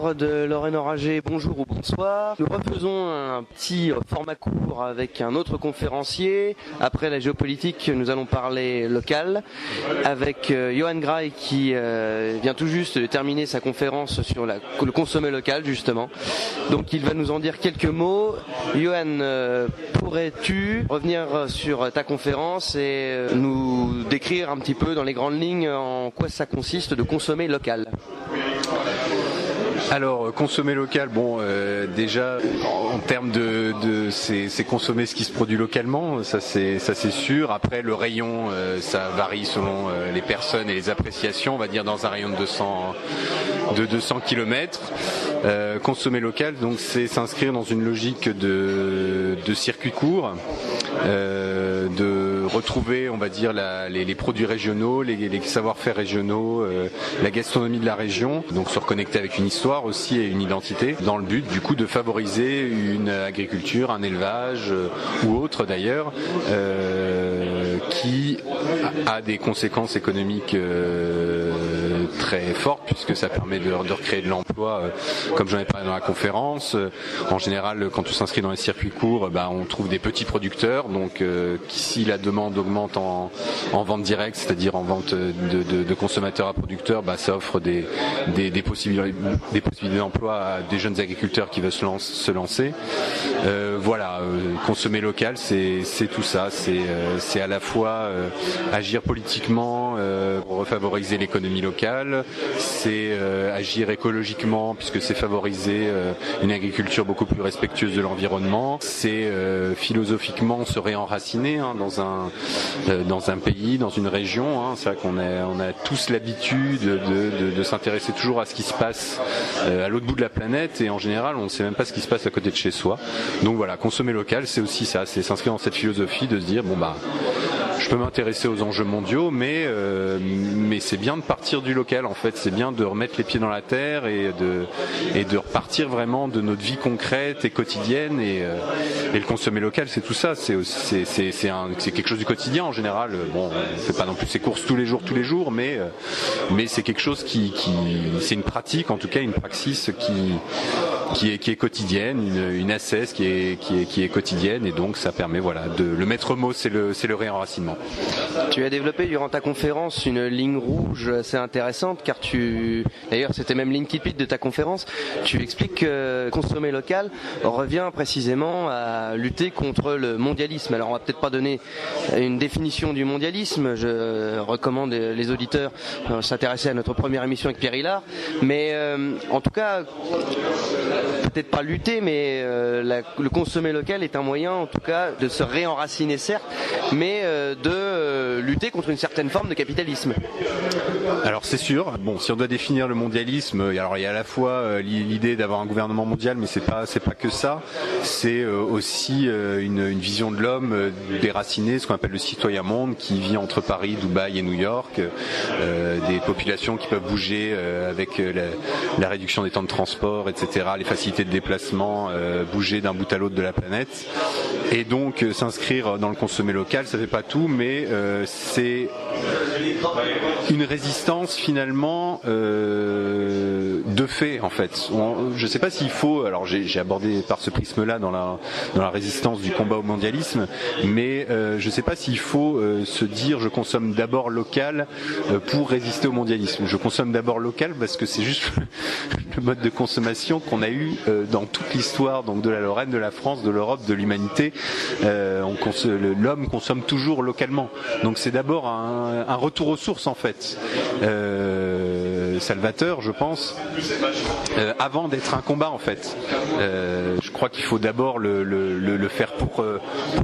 auditeurs de Lorraine Enragée, bonjour ou bonsoir. Nous refaisons un petit format court avec un autre conférencier. Après la géopolitique, nous allons parler local avec Johan Graille qui vient tout juste de terminer sa conférence sur le consommer local justement. Donc il va nous en dire quelques mots. Johan, pourrais-tu revenir sur ta conférence et nous décrire un petit peu dans les grandes lignes en quoi ça consiste de consommer local? Alors, consommer local, déjà en termes c'est consommer ce qui se produit localement, ça c'est sûr. Après, le rayon, ça varie selon les personnes et les appréciations. On va dire dans un rayon de 200 km. Consommer local, donc c'est s'inscrire dans une logique de circuit court, de retrouver, on va dire, les produits régionaux, les savoir-faire régionaux, la gastronomie de la région, donc se reconnecter avec une histoire aussi et une identité, dans le but du coup de favoriser une agriculture, un élevage ou autre d'ailleurs, qui a des conséquences économiques très fortes, puisque ça permet de recréer de l'emploi, comme j'en ai parlé dans la conférence. En général, quand on s'inscrit dans les circuits courts, on trouve des petits producteurs, donc si la demande augmente en vente directe, c'est-à-dire en vente de consommateurs à producteurs, ça offre des possibilités d'emploi à des jeunes agriculteurs qui veulent se lancer. Consommer local, c'est tout ça, c'est à la fois agir politiquement pour refavoriser l'économie locale, c'est agir écologiquement puisque c'est favoriser une agriculture beaucoup plus respectueuse de l'environnement, c'est philosophiquement se réenraciner dans un pays, dans une région. C'est vrai qu'on a tous l'habitude de s'intéresser toujours à ce qui se passe à l'autre bout de la planète, et en général on ne sait même pas ce qui se passe à côté de chez soi. Donc voilà, consommer local, c'est aussi ça, c'est s'inscrire dans cette philosophie de se dire je peux m'intéresser aux enjeux mondiaux, mais c'est bien de partir du local en fait, c'est bien de remettre les pieds dans la terre et de repartir vraiment de notre vie concrète et quotidienne, et le consommer local, c'est tout ça, c'est quelque chose du quotidien en général. On fait pas non plus ses courses tous les jours, mais c'est quelque chose c'est une pratique, en tout cas une praxis qui est quotidienne, une assesse qui est quotidienne, et donc ça permet le maître mot, c'est le réenracinement. Tu as développé durant ta conférence une ligne rouge assez intéressante, car d'ailleurs c'était même l'incipit de ta conférence, tu expliques que consommer local revient précisément à lutter contre le mondialisme. Alors on va peut-être pas donner une définition du mondialisme, je recommande les auditeurs s'intéresser à notre première émission avec Pierre Hillard, mais en tout cas peut-être pas lutter, mais le consommer local est un moyen en tout cas de se réenraciner certes, mais de lutter contre une certaine forme de capitalisme. Alors c'est sûr, si on doit définir le mondialisme, alors il y a à la fois l'idée d'avoir un gouvernement mondial, mais c'est pas que ça, c'est aussi une vision de l'homme déraciné, ce qu'on appelle le citoyen monde, qui vit entre Paris, Dubaï et New York, des populations qui peuvent bouger avec la réduction des temps de transport, etc., les facilités de déplacement, bouger d'un bout à l'autre de la planète, et donc s'inscrire dans le consommer local, ça fait pas tout, mais c'est une résistance finalement de fait en fait. Je sais pas s'il faut, alors j'ai abordé par ce prisme-là dans la résistance du combat au mondialisme, mais je sais pas s'il faut se dire je consomme d'abord local pour résister au mondialisme. Je consomme d'abord local parce que c'est juste le mode de consommation qu'on a eu dans toute l'histoire, donc de la Lorraine, de la France, de l'Europe, de l'humanité. L'homme consomme toujours localement. Donc c'est d'abord un retour aux sources en fait, salvateur je pense, avant d'être un combat en fait. Je crois qu'il faut d'abord le faire pour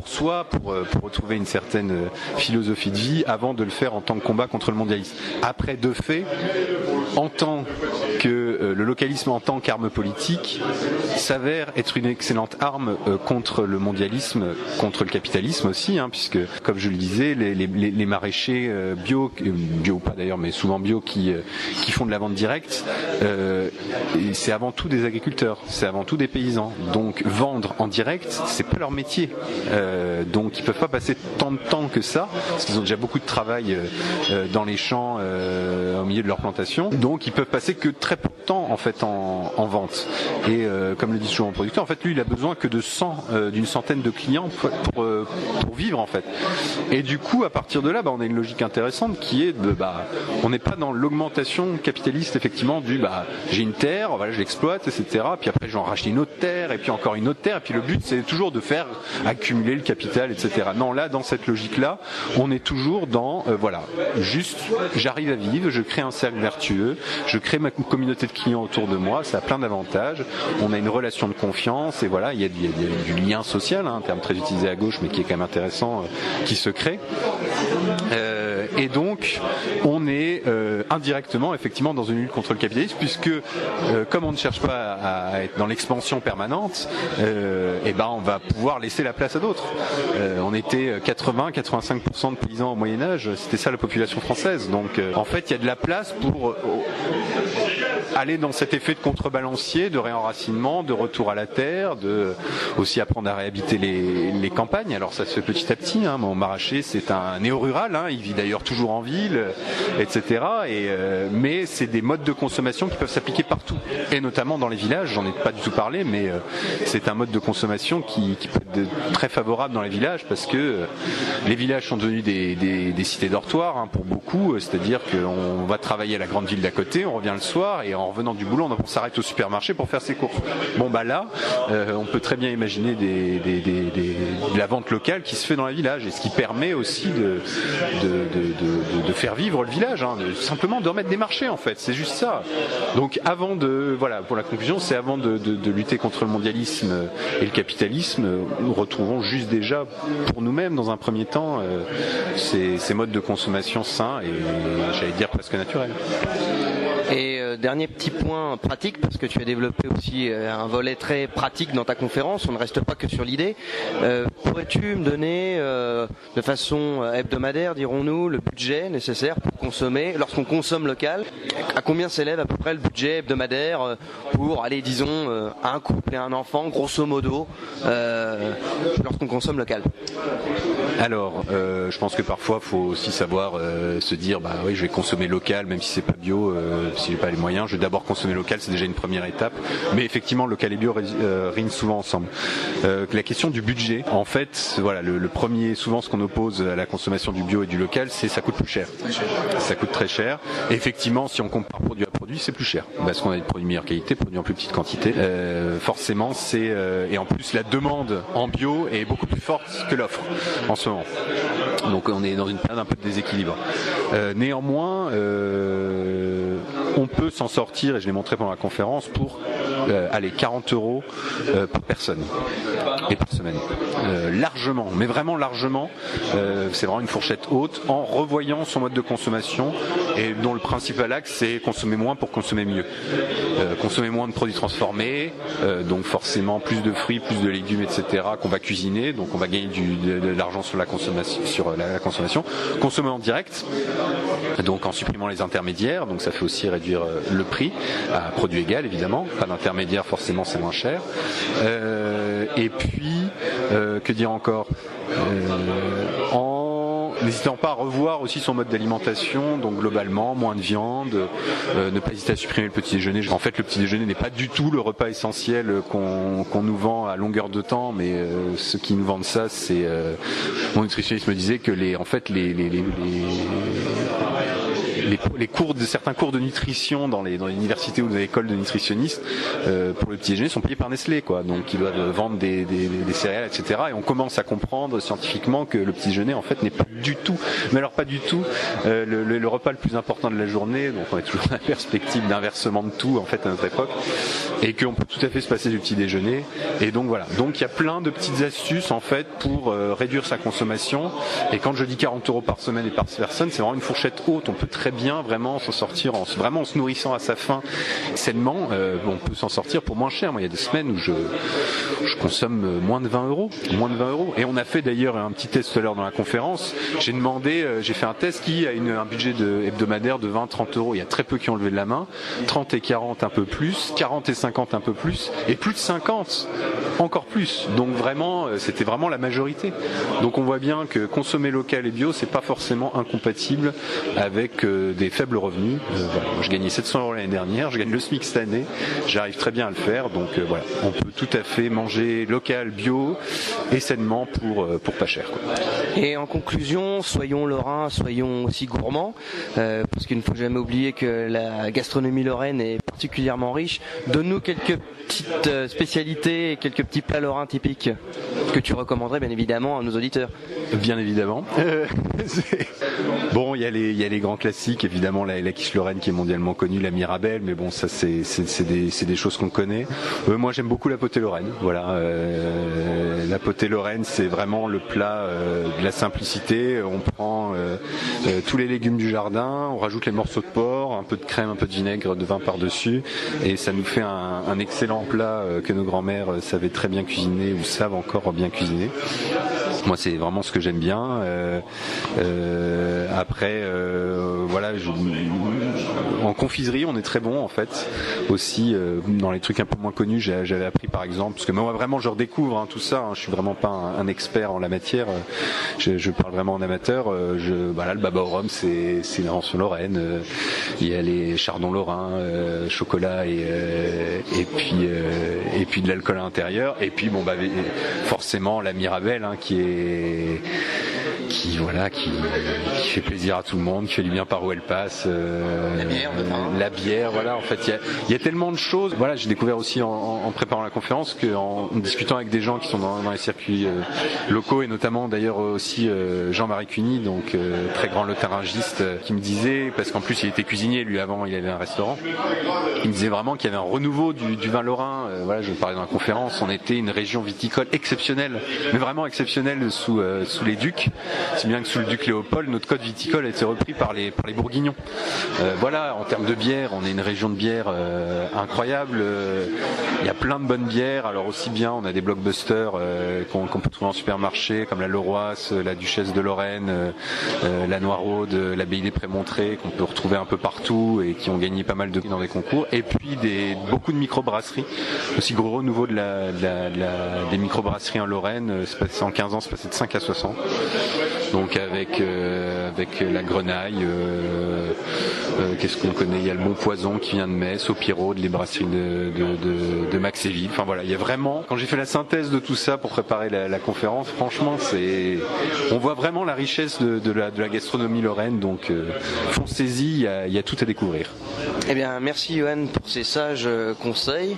soi, pour retrouver une certaine philosophie de vie, avant de le faire en tant que combat contre le mondialisme. Après, de fait, en tant que le localisme en tant qu'arme politique s'avère être une excellente arme contre le mondialisme, contre le capitalisme aussi, puisque comme je le disais, les maraîchers bio pas d'ailleurs, mais souvent bio qui font de la vente directe, c'est avant tout des agriculteurs, c'est avant tout des paysans. Donc vendre en direct, c'est pas leur métier. Donc ils peuvent pas passer tant de temps que ça, parce qu'ils ont déjà beaucoup de travail dans les champs, au milieu de leur plantation. Donc ils peuvent passer que très peu de temps en fait en vente. Et comme le dit toujours mon producteur, en fait lui il a besoin que d'une centaine de clients pour vivre en fait. Et du coup à partir de là, on a une logique intéressante qui est de on n'est pas dans l'augmentation capitaliste effectivement du j'ai une terre, voilà, je l'exploite, etc. Puis après je vais en racheter une autre terre, et puis encore une autre terre, et puis le but c'est toujours de faire accumuler le capital, etc. Non, là dans cette logique-là, on est toujours dans juste j'arrive à vivre, je crée un cercle vertueux, je crée ma communauté de clients autour de moi, ça a plein d'avantages, on a une relation de confiance, et voilà, il y a du lien social, un terme très utilisé à gauche mais qui est quand même intéressant, qui se crée. Et donc on est indirectement effectivement dans une lutte contre le capitalisme, puisque comme on ne cherche pas à être dans l'expansion permanente, on va pouvoir laisser la place à d'autres. On était 80-85% de paysans au Moyen-Âge, c'était ça la population française. Donc en fait il y a de la place pour aller dans cet effet de contrebalancier, de réenracinement, de retour à la terre, de aussi apprendre à réhabiter les campagnes. Alors ça se fait petit à petit, mon maraîcher c'est un néo-rural, il vit d'ailleurs toujours en ville, etc. Mais c'est des modes de consommation qui peuvent s'appliquer partout, et notamment dans les villages. J'en ai pas du tout parlé, mais c'est un mode de consommation qui peut être très favorable dans les villages, parce que les villages sont devenus des cités dortoirs pour beaucoup, c'est-à-dire qu'on va travailler à la grande ville d'à côté, on revient le soir, et en revenant du boulot on s'arrête au supermarché pour faire ses courses. Là on peut très bien imaginer de la vente locale qui se fait dans les villages, et ce qui permet aussi de faire vivre le village, simplement de remettre des marchés en fait, c'est juste ça. Donc pour la conclusion, c'est avant de lutter contre le mondialisme et le capitalisme, nous retrouvons juste déjà pour nous-mêmes dans un premier temps ces modes de consommation sains et j'allais dire presque naturels. Et dernier petit point pratique, parce que tu as développé aussi un volet très pratique dans ta conférence, on ne reste pas que sur l'idée. Pourrais-tu me donner de façon hebdomadaire, dirons-nous, le budget nécessaire pour consommer, lorsqu'on consomme local, à combien s'élève à peu près le budget hebdomadaire pour, disons, un couple et un enfant, grosso modo, lorsqu'on consomme local? Alors, je pense que parfois, il faut aussi savoir se dire, oui, je vais consommer local, même si c'est pas bio, si j'ai pas les moyens. Je vais d'abord consommer local, c'est déjà une première étape. Mais effectivement, local et bio riment souvent ensemble. La question du budget, en fait, voilà, le premier, souvent, ce qu'on oppose à la consommation du bio et du local, c'est ça coûte plus cher. Ça coûte très cher. Et effectivement, si on compare produit à produit, c'est plus cher, parce qu'on a des produits de meilleure qualité, produits en plus petite quantité. Forcément, et en plus, la demande en bio est beaucoup plus forte que l'offre en ce moment. Donc on est dans une période un peu de déséquilibre. Néanmoins, on peut s'en sortir, et je l'ai montré pendant la conférence, pour 40 € par personne et par semaine. Largement, mais vraiment largement, c'est vraiment une fourchette haute, en revoyant son mode de consommation, et dont le principal axe c'est consommer moins pour consommer mieux. Consommer moins de produits transformés, donc forcément plus de fruits, plus de légumes, etc. qu'on va cuisiner, donc on va gagner de l'argent sur la consommation. Consommer en direct, donc en supprimant les intermédiaires, donc ça fait aussi réduire le prix à produit égal évidemment, pas d'intermédiaire, forcément c'est moins cher. Et puis que dire encore, en n'hésitant pas à revoir aussi son mode d'alimentation, donc globalement moins de viande, ne pas hésiter à supprimer le petit déjeuner. En fait, le petit déjeuner n'est pas du tout le repas essentiel qu'on nous vend à longueur de temps, mais ceux qui nous vendent ça, c'est mon nutritionniste me disait que les cours de certains cours de nutrition dans les universités ou dans les écoles de nutritionnistes pour le petit déjeuner sont payés par Nestlé, quoi. Donc ils doivent vendre des céréales, etc. Et on commence à comprendre scientifiquement que le petit déjeuner en fait n'est pas du tout, mais alors pas du tout le repas le plus important de la journée. Donc on est toujours dans la perspective d'inversement de tout en fait à notre époque, et qu'on peut tout à fait se passer du petit déjeuner. Et donc voilà. Donc il y a plein de petites astuces en fait pour réduire sa consommation. Et quand je dis 40 € par semaine et par personne, c'est vraiment une fourchette haute. On peut très bien vraiment s'en sortir en se nourrissant à sa faim sainement. On peut s'en sortir pour moins cher. Moi, il y a des semaines où je consomme moins de 20 euros. Et on a fait d'ailleurs un petit test tout à l'heure dans la conférence. J'ai fait un test qui a un budget hebdomadaire de 20-30 euros. Il y a très peu qui ont levé de la main. 30 et 40 un peu plus, 40 et 50 un peu plus, et plus de 50 encore plus. Donc vraiment, c'était vraiment la majorité. Donc on voit bien que consommer local et bio, c'est pas forcément incompatible avec des faibles revenus. Voilà. Je gagnais 700 euros l'année dernière, je gagne le SMIC cette année, j'arrive très bien à le faire. Donc voilà, on peut tout à fait manger local, bio et sainement pour pas cher, quoi. Et en conclusion, soyons lorrains, soyons aussi gourmands, parce qu'il ne faut jamais oublier que la gastronomie lorraine est particulièrement riche. Donne-nous quelques petites spécialités et quelques petits plats lorrains typiques que tu recommanderais bien évidemment à nos auditeurs. Bien évidemment. Bon, il y a les grands classiques, évidemment la quiche lorraine qui est mondialement connue, la Mirabelle, mais bon, ça c'est des choses qu'on connaît. Moi j'aime beaucoup la potée lorraine. Voilà, la potée lorraine, c'est vraiment le plat de la simplicité. On prend tous les légumes du jardin, on rajoute les morceaux de porc, un peu de crème, un peu de vinaigre, de vin par-dessus, et ça nous fait un excellent plat que nos grands-mères savaient très bien cuisiner ou savent encore bien cuisiner. Moi, c'est vraiment ce que j'aime bien. Après, voilà, en confiserie, on est très bon en fait. Aussi, dans les trucs un peu moins connus, j'avais appris par exemple, parce que moi vraiment, je redécouvre tout ça. Je suis vraiment pas un expert en la matière. Je parle vraiment en amateur. Voilà, le baba au rhum, c'est une invention lorraine. Il y a les chardons lorrains, chocolat et puis de l'alcool à l'intérieur. Et puis bon, forcément la Mirabelle, qui fait plaisir à tout le monde, qui fait du bien par où elle passe. La bière, voilà. En fait, il y a tellement de choses. Voilà, j'ai découvert aussi en préparant la conférence qu'en discutant avec des gens qui sont dans les circuits locaux, et notamment d'ailleurs aussi Jean-Marie Cuny, donc très grand lotharingiste, qui me disait, parce qu'en plus il était cuisinier lui avant, il avait un restaurant, il me disait vraiment qu'il y avait un renouveau du vin lorrain. Voilà, je parlais dans la conférence, on était une région viticole exceptionnelle, mais vraiment exceptionnelle sous les ducs. C'est bien que sous le duc Léopold, notre code viticole a été repris par les Bourguignons. Voilà, en termes de bière, on est une région de bière incroyable. Il y a plein de bonnes bières. Alors aussi bien, on a des blockbusters qu'on peut trouver en supermarché, comme la Leroyce, la Duchesse de Lorraine, la Noiraude, l'Abbaye des Prémontrés, qu'on peut retrouver un peu partout et qui ont gagné pas mal de prix dans des concours. Et puis beaucoup de microbrasseries. Aussi gros renouveau des microbrasseries en Lorraine. En 15 ans, c'est passé de 5 à 60. Donc avec la Grenaille, qu'est-ce qu'on connaît? Il y a le Bon Poison qui vient de Metz, au Pierrot, les brasseries de Maxéville. Enfin voilà, il y a vraiment, quand j'ai fait la synthèse de tout ça pour préparer la conférence, franchement, on voit vraiment la richesse de la gastronomie lorraine. Donc foncez-y, il y a tout à découvrir. Eh bien, merci Johan pour ces sages conseils.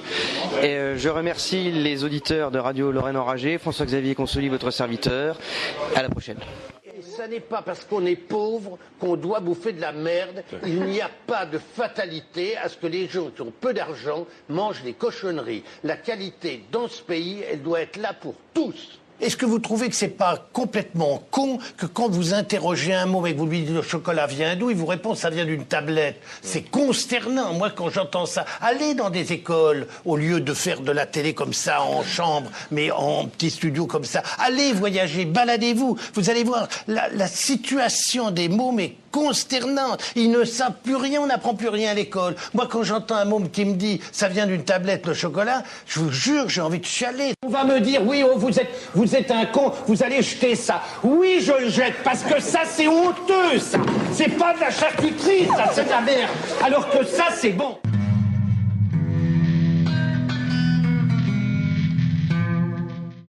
Et je remercie les auditeurs de Radio Lorraine Enragée, François-Xavier Consoli, votre serviteur. À la prochaine. Et ce n'est pas parce qu'on est pauvre qu'on doit bouffer de la merde. Il n'y a pas de fatalité à ce que les gens qui ont peu d'argent mangent des cochonneries. La qualité dans ce pays, elle doit être là pour tous. Est-ce que vous trouvez que c'est pas complètement con que quand vous interrogez un mot et que vous lui dites le chocolat vient d'où, il vous répond ça vient d'une tablette? C'est consternant. Moi, quand j'entends ça, allez dans des écoles au lieu de faire de la télé comme ça en chambre, mais en petit studio comme ça. Allez voyager, baladez-vous. Vous allez voir la situation des mômes est consternante. Ils ne savent plus rien, on n'apprend plus rien à l'école. Moi, quand j'entends un môme qui me dit ça vient d'une tablette le chocolat, je vous jure, j'ai envie de chialer. On va me dire oui, oh, vous êtes un con, vous allez jeter ça. Oui, je le jette, parce que ça, c'est honteux, ça. C'est pas de la charcuterie, ça, c'est de la merde. Alors que ça, c'est bon.